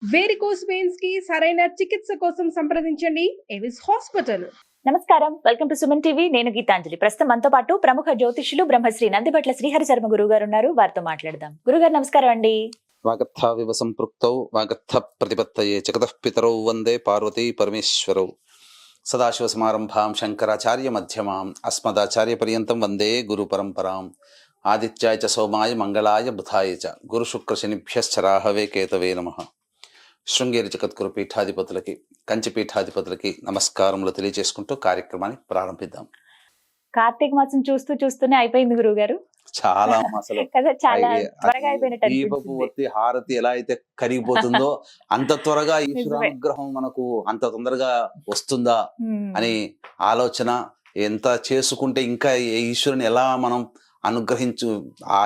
Varicose veins కి సరైన చికిత్స కోసం సంప్రదించండి ఎవిస్ హాస్పిటల్. నమస్కారం, వెల్కమ్ టు సుమన్ టీవీ. నేను గీతాంజలి. ప్రస్తుతం మనతో పాటు ప్రముఖ జ్యోతిష్యులు బ్రహ్మశ్రీ నందిబట్ల శ్రీహరి శర్మ గురువు గారు ఉన్నారు. వారితో మాట్లాడదాం. గురుగారు నమస్కారం అండి. వాగర్థావివ సంపృక్తౌ వాగర్థ ప్రతిపత్తయే జగతః పితరౌ వందే పార్వతీ పరమేశ్వరౌ. సదాశివ సమారంభాం శంకరాచార్య మధ్యమాం అస్మదాచార్య పర్యంతం వందే గురు పరంపరాం. ఆదిత్యాయ చ సోమాయ మంగళాయ బుధాయ చ గురు శుక్ర శనిభ్యశ్చ రాహవే కేతవే నమః. శృంగేరి జగద్గురు పీఠాధిపతులకి, కంచి పీఠాధిపతులకి నమస్కారములు తెలియజేసుకుంటూ కార్యక్రమాన్ని ప్రారంభిద్దాం. కార్తీక మాసం చూస్తూనే అయిపోయింది గురువు గారు. చాలా అసలు కదా, చాలా త్వరగా అయిపోయినట్టు దీపపు అనిపించింది. ఒత్తి హారతి ఎలా అయితే కరిగిపోతుందో అంత త్వరగా ఈశ్వరానుగ్రహం మనకు అంత తొందరగా వస్తుందా అని ఆలోచన. ఎంత చేసుకుంటే ఇంకా ఈశ్వరుని ఎలా మనం ఆ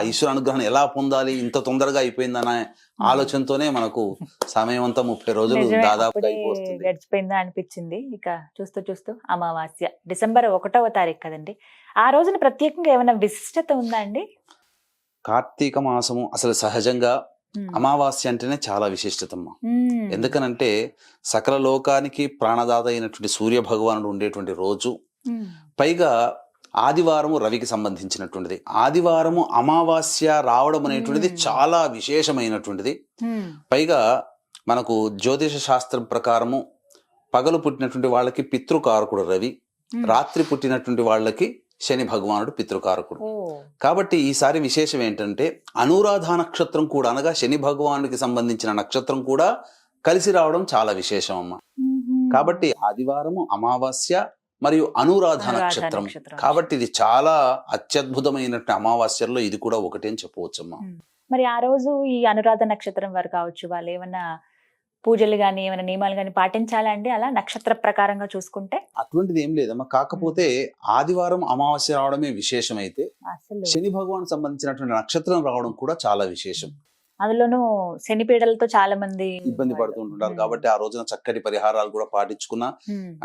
ఈశ్వర అనుగ్రహం ఎలా పొందాలి, ఇంత తొందరగా అయిపోయిందనే ఆలోచనతోనే మనకు సమయం అంతా 30 రోజులు నిజమే, దాదాపు అప్పుడే అయిపోతుంది. గడిచిపోయిందా అనిపించింది. ఇక చూస్తూ అమావాస్య డిసెంబర్ 1వ తారీఖు కదండి. ఆ రోజున ప్రత్యేకంగా ఏమైనా విశిష్టత ఉందా అండి? కార్తీక మాసము అసలు సహజంగా అమావాస్య అంటేనే చాలా విశిష్టతమ్మ. ఎందుకనంటే సకల లోకానికి ప్రాణదాత అయినటువంటి సూర్య భగవానుడు ఉండేటువంటి రోజు, పైగా ఆదివారము రవికి సంబంధించినటువంటిది. ఆదివారము అమావాస్య రావడం అనేటువంటిది చాలా విశేషమైనటువంటిది. పైగా మనకు జ్యోతిష శాస్త్రం ప్రకారము పగలు పుట్టినటువంటి వాళ్ళకి పితృకారకుడు రవి, రాత్రి పుట్టినటువంటి వాళ్ళకి శని భగవానుడు పితృకారకుడు. కాబట్టి ఈసారి విశేషం ఏంటంటే అనురాధ నక్షత్రం కూడా, అనగా శని భగవానుడికి సంబంధించిన నక్షత్రం కూడా కలిసి రావడం చాలా విశేషం అమ్మ. కాబట్టి ఆదివారము అమావాస్య మరియు అనురాధ నక్షత్రం, కాబట్టి ఇది చాలా అత్యద్భుతమైన అమావాస్యల్లో ఇది కూడా ఒకటి అని చెప్పవచ్చమ్మా. మరి ఆ రోజు ఈ అనురాధ నక్షత్రం వారు కావచ్చు, వాళ్ళు ఏమన్నా పూజలు గాని ఏమైనా నియమాలు గాని పాటించాలా అండి? అలా నక్షత్ర ప్రకారంగా చూసుకుంటే అటువంటిది ఏం లేదమ్మా. కాకపోతే ఆదివారం అమావాస్య రావడమే విశేషం అయితే, అసలు శని భగవాన్ సంబంధించినటువంటి నక్షత్రం రావడం కూడా చాలా విశేషం. అందులోనూ శని పీడలతో చాలా మంది ఇబ్బంది పడుతుంటారు. కాబట్టి ఆ రోజున చక్కటి పరిహారాలు కూడా పాటించుకున్నా,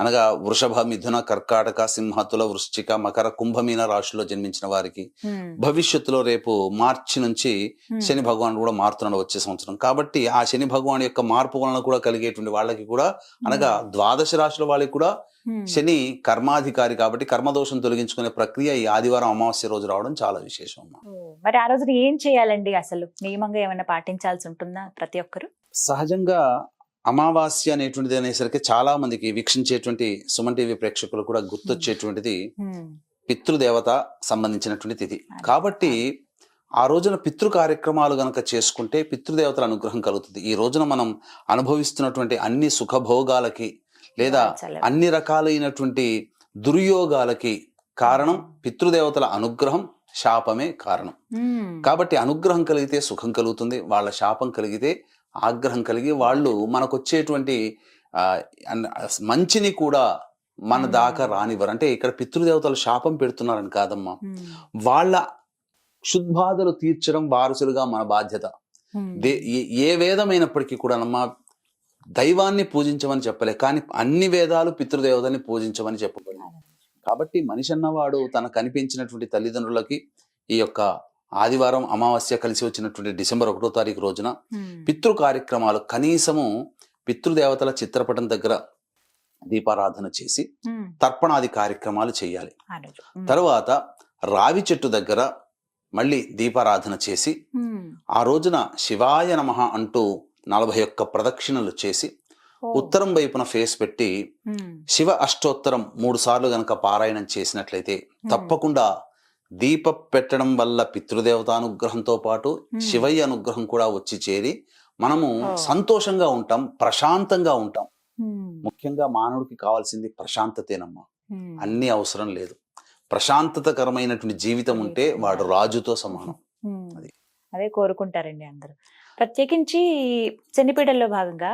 అనగా వృషభ, మిథున, కర్కాటక, సింహ, తుల, వృశ్చిక, మకర, కుంభమీన రాశిలో జన్మించిన వారికి భవిష్యత్తులో రేపు మార్చి నుంచి శని భగవానుడు కూడా మారుతున్నాడు వచ్చే సంవత్సరం. కాబట్టి ఆ శని భగవాన్ యొక్క మార్పు వలన కూడా కలిగేటువంటి వాళ్ళకి కూడా, అనగా ద్వాదశ రాశుల వాళ్ళకి కూడా శని కర్మాధికారి కాబట్టి కర్మదోషం తొలగించుకునే ప్రక్రియ ఈ ఆదివారం అమావాస్య రోజు రావడం చాలా విశేషం. మరి ఆ రోజున ఏం చేయాలండి? అసలు నియమంగా ఏమైనా పాటించాల్సి ఉంటుందా ప్రతి ఒక్కరు? సహజంగా అమావాస్య అనేటువంటిది అనేసరికి చాలా మందికి వీక్షించేటువంటి సుమన్ టీవీ ప్రేక్షకులు కూడా గుర్తొచ్చేటువంటిది పితృదేవత సంబంధించినటువంటి తిథి. కాబట్టి ఆ రోజున పితృ కార్యక్రమాలు గనక చేసుకుంటే పితృదేవతల అనుగ్రహం కలుగుతుంది. ఈ రోజున మనం అనుభవిస్తున్నటువంటి అన్ని సుఖభోగాలకి లేదా అన్ని రకాలైనటువంటి దుర్యోగాలకి కారణం పితృదేవతల అనుగ్రహం, శాపమే కారణం. కాబట్టి అనుగ్రహం కలిగితే సుఖం కలుగుతుంది, వాళ్ళ శాపం కలిగితే ఆగ్రహం కలిగి వాళ్ళు మనకొచ్చేటువంటి మంచిని కూడా మన దాకా రానివ్వరు. అంటే ఇక్కడ పితృదేవతలు శాపం పెడుతున్నారని కాదమ్మా, వాళ్ళ క్షుద్బాధలు తీర్చడం వారసులుగా మన బాధ్యత. ఏ వేదమైనప్పటికీ కూడా నమ్మా దైవాన్ని పూజించమని చెప్పలే, కానీ అన్ని వేదాలు పితృదేవతల్ని పూజించమని చెప్పబడింది. కాబట్టి మనిషి అన్నవాడు తనకు కనిపించినటువంటి తల్లిదండ్రులకి ఈ యొక్క ఆదివారం అమావాస్య కలిసి వచ్చినటువంటి డిసెంబర్ 1వ తారీఖు రోజున పితృ కార్యక్రమాలు, కనీసము పితృదేవతల చిత్రపటం దగ్గర దీపారాధన చేసి తర్పణాది కార్యక్రమాలు చేయాలి. తర్వాత రావి చెట్టు దగ్గర మళ్ళీ దీపారాధన చేసి ఆ రోజున శివాయ నమః అంటూ 41 ప్రదక్షిణలు చేసి ఉత్తరం వైపున ఫేస్ పెట్టి శివ అష్టోత్తరం 3 సార్లు గనక పారాయణం చేసినట్లయితే తప్పకుండా దీప పెట్టడం వల్ల పితృదేవతానుగ్రహంతో పాటు శివయ్య అనుగ్రహం కూడా వచ్చి చేరి మనము సంతోషంగా ఉంటాం, ప్రశాంతంగా ఉంటాం. ముఖ్యంగా మానవుడికి కావాల్సింది ప్రశాంతతేనమ్మా, అన్ని అవసరం లేదు. ప్రశాంతతకరమైనటువంటి జీవితం ఉంటే వాడు రాజుతో సమానం. అదే కోరుకుంటారండి అందరూ. ప్రత్యేకించి శనిపీడల్లో భాగంగా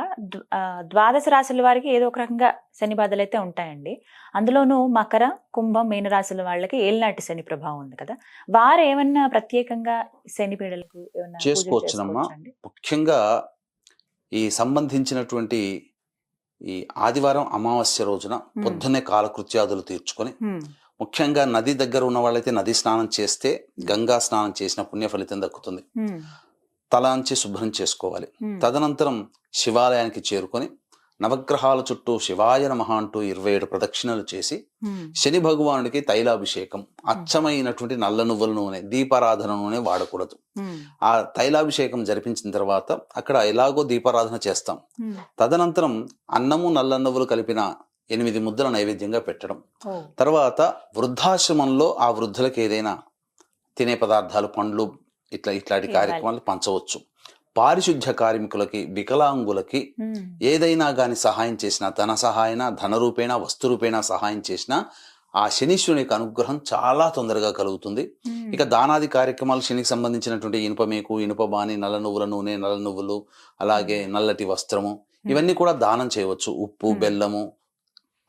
ద్వాదశ రాశుల వారికి ఏదో ఒక రకంగా శని బాధలు అయితే ఉంటాయండి. అందులోనూ మకర, కుంభం, మీన రాశుల వాళ్ళకి ఏలినాటి శని ప్రభావం ఉంది కదా, వారు ఏమన్నా ప్రత్యేకంగా శనిపీడలకు చేసుకోవచ్చునమ్మా. ముఖ్యంగా ఈ సంబంధించినటువంటి ఈ ఆదివారం అమావాస్య రోజున పొద్దున్నే కాలకృత్యాదులు తీర్చుకొని, ముఖ్యంగా నది దగ్గర ఉన్న వాళ్ళైతే నది స్నానం చేస్తే గంగా స్నానం చేసిన పుణ్య ఫలితం దక్కుతుంది. తలాంచి శుభ్రం చేసుకోవాలి. ఉమ్, తదనంతరం శివాలయానికి చేరుకొని నవగ్రహాల చుట్టూ శివాయ నమః అంటూ 27 ప్రదక్షిణలు చేసి ఉమ్, శని భగవానుడికి తైలాభిషేకం, అచ్చమైనటువంటి నల్ల నువ్వుల నూనె, దీపారాధన నూనె వాడకూడదు. ఉమ్, ఆ తైలాభిషేకం జరిపించిన తర్వాత అక్కడ ఎలాగో దీపారాధన చేస్తాం. ఉమ్, తదనంతరం అన్నము నల్ల నువ్వులు కలిపిన 8 ముద్దల నైవేద్యంగా పెట్టడం. ఓ, తర్వాత వృద్ధాశ్రమంలో ఆ వృద్ధులకు ఏదైనా తినే పదార్థాలు, పండ్లు ఇట్లాంటి కార్యక్రమాలు పంచవచ్చు. పారిశుద్ధ్య కార్మికులకి, వికలాంగులకి ఉమ్, ఏదైనా గాని సహాయం చేసినా, ధన సహాయన, ధన రూపేణ, వస్తు రూపేణ సహాయం చేసినా ఆ శనీశ్వరుని యొక్క అనుగ్రహం చాలా తొందరగా కలుగుతుంది. ఉమ్, ఇక దానాది కార్యక్రమాలు, శనికి సంబంధించినటువంటి ఇనుపమేకు, ఇనుపబాని, నల్ల నువ్వుల నూనె, నల్ల నువ్వులు, అలాగే నల్లటి వస్త్రము, ఇవన్నీ కూడా దానం చేయవచ్చు. ఉప్పు, బెల్లము,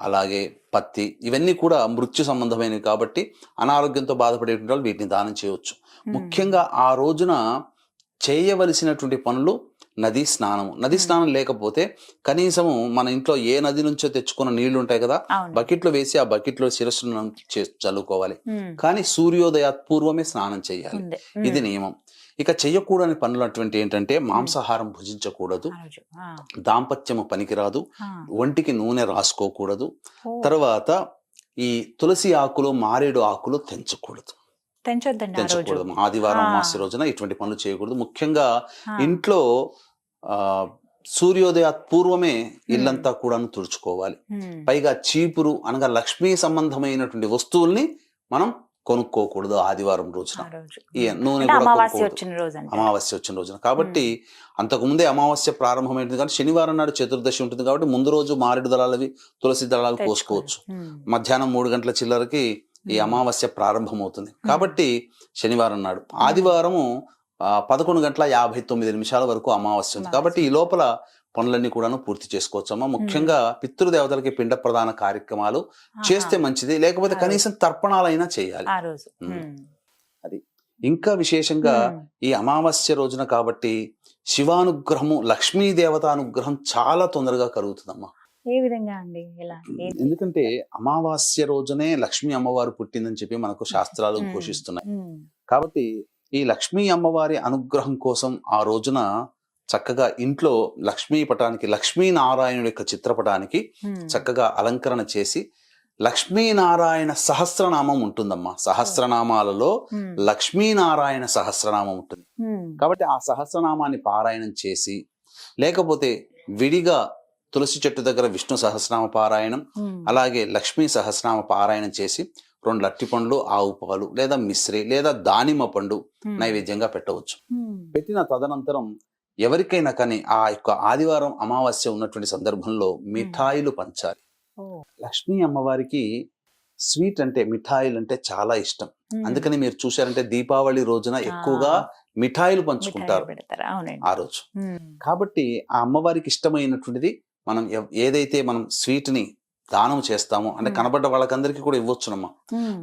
అలాగే పత్తి, ఇవన్నీ కూడా మృత్యు సంబంధమైనవి కాబట్టి అనారోగ్యంతో బాధపడేటువంటి వాళ్ళు వీటిని దానం చేయవచ్చు. ముఖ్యంగా ఆ రోజున చేయవలసినటువంటి పనులు నదీ స్నానము. నదీ స్నానం లేకపోతే కనీసము మన ఇంట్లో ఏ నది నుంచో తెచ్చుకున్న నీళ్లు ఉంటాయి కదా, అవును, బకెట్లో వేసి ఆ బకెట్లో శిరస్సును చల్లుకోవాలి. ఉమ్, కానీ సూర్యోదయాత్ పూర్వమే స్నానం చేయాలి. ఉంది. ఇది నియమం. ఇక చెయ్యకూడని పనులు అటువంటి ఏంటంటే మాంసాహారం భుజించకూడదు, ఆ రోజు, ఆ, దాంపత్యము పనికిరాదు, ఆ, ఒంటికి నూనె రాసుకోకూడదు, ఓ, తర్వాత ఈ తులసి ఆకులు, మారేడు ఆకులు తెంచకూడదు. తెంచొద్దండి ఆ రోజు. తెంచకూడదు. ఆదివారం ఆ. అమావాస్య రోజున ఇటువంటి పనులు చేయకూడదు. ముఖ్యంగా ఆ, ఇంట్లో సూర్యోదయ పూర్వమే ఇల్లంతా కూడాను తుడుచుకోవాలి. ఉమ్, పైగా చీపురు అనగా లక్ష్మీ సంబంధమైనటువంటి వస్తువుల్ని మనం కొనుక్కోకూడదు ఆదివారం రోజున. ఆ రోజు. ఈ నూనె అంటే కూడా అమావాస్య కొనుక్కోకూడదు. వచ్చిన రోజు అంటే. అమావాస్య వచ్చిన రోజున కాబట్టి అంతకుముందే అమావాస్య ప్రారంభమైంది కానీ శనివారం నాడు చతుర్దశి ఉంటుంది కాబట్టి ముందు రోజు మారేడు దళాలవి, తులసి దళాలు కోసుకోవచ్చు. మధ్యాహ్నం 3 గంటల చిల్లరకి ఈ అమావాస్య ప్రారంభమవుతుంది కాబట్టి శనివారం నాడు. ఆదివారము 11 గంటల 59 నిమిషాల వరకు అమావాస్య ఉంది కాబట్టి ఈ లోపల పనులన్నీ కూడాను పూర్తి చేసుకోవచ్చమ్మా. ముఖ్యంగా పితృదేవతలకి పిండ ప్రదాన కార్యక్రమాలు చేస్తే మంచిది, లేకపోతే కనీసం తర్పణాలైనా చేయాలి ఆ రోజు. అది. ఇంకా విశేషంగా ఈ అమావాస్య రోజున కాబట్టి శివానుగ్రహము, లక్ష్మీ దేవత అనుగ్రహం చాలా తొందరగా కలుగుతుందమ్మా. ఏ విధంగా అండి? ఇలా ఎందుకంటే అమావాస్య రోజునే లక్ష్మీ అమ్మవారు పుట్టిందని చెప్పి మనకు శాస్త్రాలు ఘోషిస్తున్నాయి. కాబట్టి ఈ లక్ష్మీ అమ్మవారి అనుగ్రహం కోసం ఆ రోజున చక్కగా ఇంట్లో లక్ష్మీ పటానికి, లక్ష్మీనారాయణుడి యొక్క చిత్రపటానికి చక్కగా అలంకరణ చేసి లక్ష్మీనారాయణ సహస్రనామం ఉంటుందమ్మా. సహస్రనామాలలో లక్ష్మీనారాయణ సహస్రనామం ఉంటుంది కాబట్టి ఆ సహస్రనామాన్ని పారాయణం చేసి, లేకపోతే విడిగా తులసి చెట్టు దగ్గర విష్ణు సహస్రనామ పారాయణం, అలాగే లక్ష్మీ సహస్రనామ పారాయణం చేసి 2 అరటిపండ్లు, ఆవు పాలు లేదా మిశ్రి లేదా దానిమ్మ పండు నైవేద్యంగా పెట్టవచ్చు. పెట్టిన తదనంతరం ఎవరికైనా కానీ ఆ యొక్క ఆదివారం అమావాస్య ఉన్నటువంటి సందర్భంలో మిఠాయిలు పంచాలి. లక్ష్మీ అమ్మవారికి స్వీట్ అంటే, మిఠాయిలు అంటే చాలా ఇష్టం. అందుకని మీరు చూశారంటే దీపావళి రోజున ఎక్కువగా మిఠాయిలు పంచుకుంటారు ఆ రోజు. కాబట్టి ఆ అమ్మవారికి ఇష్టమైనటువంటిది మనం ఏదైతే మనం స్వీట్ ని దానం చేస్తామో అంటే కనబడ్డ వాళ్ళకందరికీ కూడా ఇవ్వచ్చునమ్మా.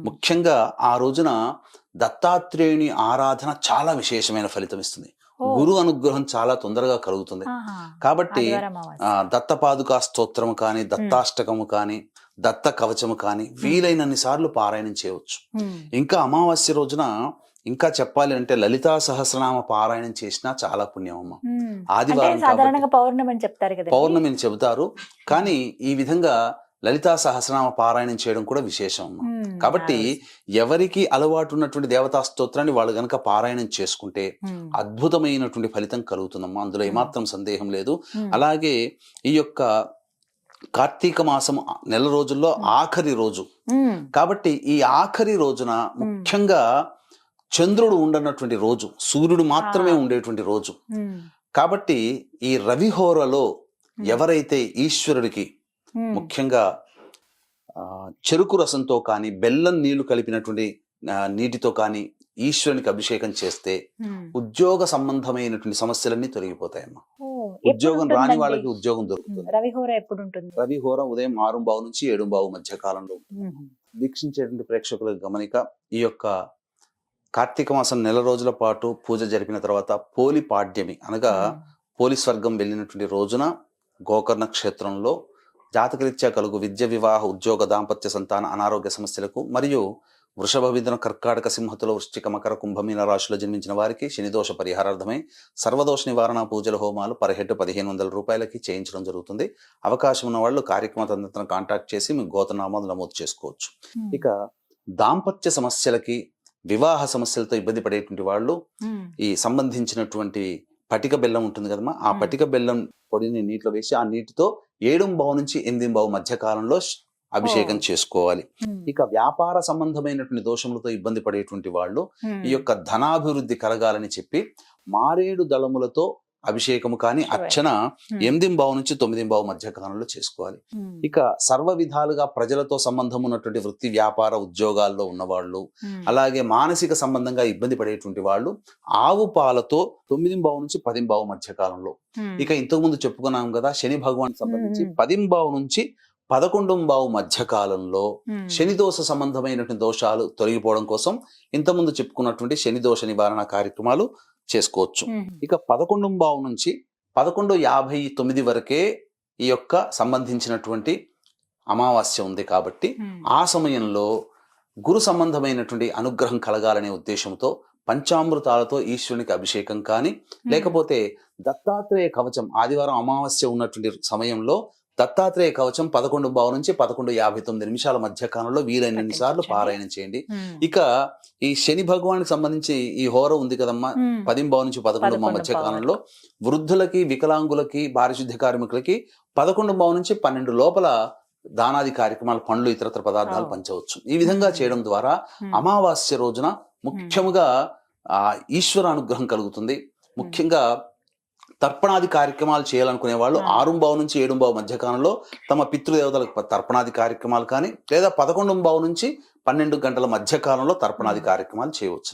ముఖ్యంగా ఆ రోజున దత్తాత్రేయుని ఆరాధన చాలా విశేషమైన ఫలితం ఇస్తుంది. గురు అనుగ్రహం చాలా తొందరగా కలుగుతుంది కాబట్టి దత్తపాదుకా స్తోత్రము కానీ, దత్తాష్టకము కానీ, దత్త కవచము కానీ వీలైనన్ని సార్లు పారాయణం చేయవచ్చు. ఇంకా అమావాస్య రోజున ఇంకా చెప్పాలి అంటే లలితా సహస్రనామ పారాయణం చేసినా చాలా పుణ్యం అమ్మ. ఆదివారం పౌర్ణమి అని చెబుతారు కానీ ఈ విధంగా లలితా సహస్రనామ పారాయణం చేయడం కూడా విశేషం అమ్మ. కాబట్టి ఎవరికి అలవాటు ఉన్నటువంటి దేవతా స్తోత్రాన్ని వాళ్ళు గనక పారాయణం చేసుకుంటే అద్భుతమైనటువంటి ఫలితం కలుగుతుందమ్మా. అందులో ఏమాత్రం సందేహం లేదు. అలాగే ఈ యొక్క కార్తీక మాసం నెల రోజుల్లో ఆఖరి రోజు కాబట్టి ఈ ఆఖరి రోజున ముఖ్యంగా చంద్రుడు ఉండనటువంటి రోజు, సూర్యుడు మాత్రమే ఉండేటువంటి రోజు కాబట్టి ఈ రవిహోరలో ఎవరైతే ఈశ్వరుడికి ముఖ్యంగా చెరుకు రసంతో కానీ, బెల్లం నీళ్లు కలిపినటువంటి నీటితో కానీ ఈశ్వరునికి అభిషేకం చేస్తే ఉద్యోగ సంబంధమైనటువంటి సమస్యలన్నీ తొలగిపోతాయమ్మా. ఉద్యోగం రాని వాళ్ళకి ఉద్యోగం దొరుకుతుంది. రవిహోర ఎప్పుడు ఉంటుంది? రవిహోర ఉదయం 6:15 నుంచి 7:15 మధ్య కాలంలో వీక్షించేటువంటి ప్రేక్షకులకు గమనిక. ఈ యొక్క కార్తీక మాసం నెల రోజుల పాటు పూజ జరిపిన తర్వాత పోలి పాడ్యమి అనగా పోలి స్వర్గం వెళ్ళినటువంటి రోజున గోకర్ణ క్షేత్రంలో జాతకరీత్యా కలుగు విద్య, వివాహ, ఉద్యోగ, దాంపత్య, సంతాన, అనారోగ్య సమస్యలకు మరియు వృషభ మిథున కర్కాటక సింహతుల వృశ్చిక మకర కుంభమీన రాశిలో జన్మించిన వారికి శనిదోష పరిహారార్థమై సర్వదోష నివారణ పూజల హోమాలు పర్ హెడ్ 1500 రూపాయలకి చేయించడం జరుగుతుంది. అవకాశం ఉన్న వాళ్ళు కార్యక్రమ తదనంతరం కాంటాక్ట్ చేసి మీ గోత్రనామాలు నమోదు చేసుకోవచ్చు. ఇక దాంపత్య సమస్యలకి వివాహ సమస్యలతో ఇబ్బంది పడేటువంటి వాళ్ళు ఈ సంబంధించినటువంటి పటిక బెల్లం ఉంటుంది కదమ్మా, ఆ పటిక బెల్లం పొడిని నీటిలో వేసి ఆ నీటితో 7 నుంచి 8 మధ్య కాలంలో అభిషేకం చేసుకోవాలి. ఇక వ్యాపార సంబంధమైనటువంటి దోషములతో ఇబ్బంది పడేటువంటి వాళ్ళు ఈ యొక్క ధనాభివృద్ధి కలగాలని చెప్పి మారేడు దళములతో అభిషేకము కానీ అర్చన 8 నుంచి 9 మధ్య కాలంలో చేసుకోవాలి. ఇక సర్వ విధాలుగా ప్రజలతో సంబంధం ఉన్నటువంటి వృత్తి వ్యాపార ఉద్యోగాల్లో ఉన్నవాళ్ళు, అలాగే మానసిక సంబంధంగా ఇబ్బంది పడేటువంటి వాళ్ళు ఆవు పాలతో 9 నుంచి 10 మధ్య కాలంలో. ఇక ఇంతకుముందు చెప్పుకున్నాం కదా శని భగవాన్ సంబంధించి 10 నుంచి 11 మధ్య కాలంలో శని దోష సంబంధమైనటువంటి దోషాలు తొలగిపోవడం కోసం ఇంతకుముందు చెప్పుకున్నటువంటి శని దోష నివారణ కార్యక్రమాలు చేసుకోవచ్చు. ఇక 11 నుంచి 11:59 వరకే ఈ యొక్క సంబంధించినటువంటి అమావాస్య ఉంది కాబట్టి ఆ సమయంలో గురు సంబంధమైనటువంటి అనుగ్రహం కలగాలనే ఉద్దేశంతో పంచామృతాలతో ఈశ్వరునికి అభిషేకం కానీ లేకపోతే దత్తాత్రేయ కవచం ఆదివారం అమావాస్య ఉన్నటువంటి సమయంలో దత్తాత్రేయ కవచం 11 నుంచి 11:59 మధ్య కాలంలో వీలైనన్ని సార్లు పారాయణం చేయండి. ఇక ఈ శని భగవానికి సంబంధించి ఈ హోర ఉంది కదమ్మా 10 నుంచి 11 మధ్య కాలంలో వృద్ధులకి వికలాంగులకి పారిశుద్ధ్య కార్మికులకి 11 నుంచి 12 లోపల దానాది కార్యక్రమాలు పండ్లు ఇతరత్ర పదార్థాలు పంచవచ్చు. ఈ విధంగా చేయడం ద్వారా అమావాస్య రోజున ముఖ్యముగా ఈశ్వర అనుగ్రహం కలుగుతుంది. ముఖ్యంగా తర్పణాది కార్యక్రమాలు చేయాలనుకునే వాళ్ళు 6 నుంచి 7 మధ్య కాలంలో తమ పితృదేవతలకు తర్పణాది కార్యక్రమాలు కానీ లేదా 11 నుంచి 12 గంటల మధ్య కాలంలో తర్పణాది కార్యక్రమాలు చేయవచ్చు.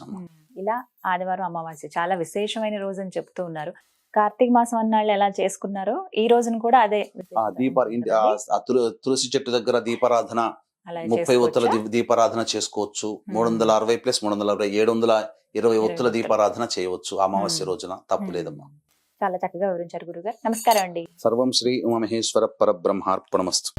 ఇలా ఆదివారం అమావాస్య చాలా విశేషమైన రోజు అని చెప్తూ ఉన్నారు. కార్తీక మాసం అన్నాళ్ళు ఎలా చేసుకున్నారో ఈ రోజును కూడా అదే తులసి చెట్టు దగ్గర దీపారాధన 30 ఒత్తుల దీపారాధన చేసుకోవచ్చు. 360+360 720 ఒత్తుల దీపారాధన చేయవచ్చు అమావాస్య రోజున, తప్పు లేదమ్మా. చాలా చక్కగా వివరించారు గురుగారు. నమస్కారం అండి. సర్వం శ్రీ ఉమామహేశ్వర పరబ్రహ్మార్పణమస్తు.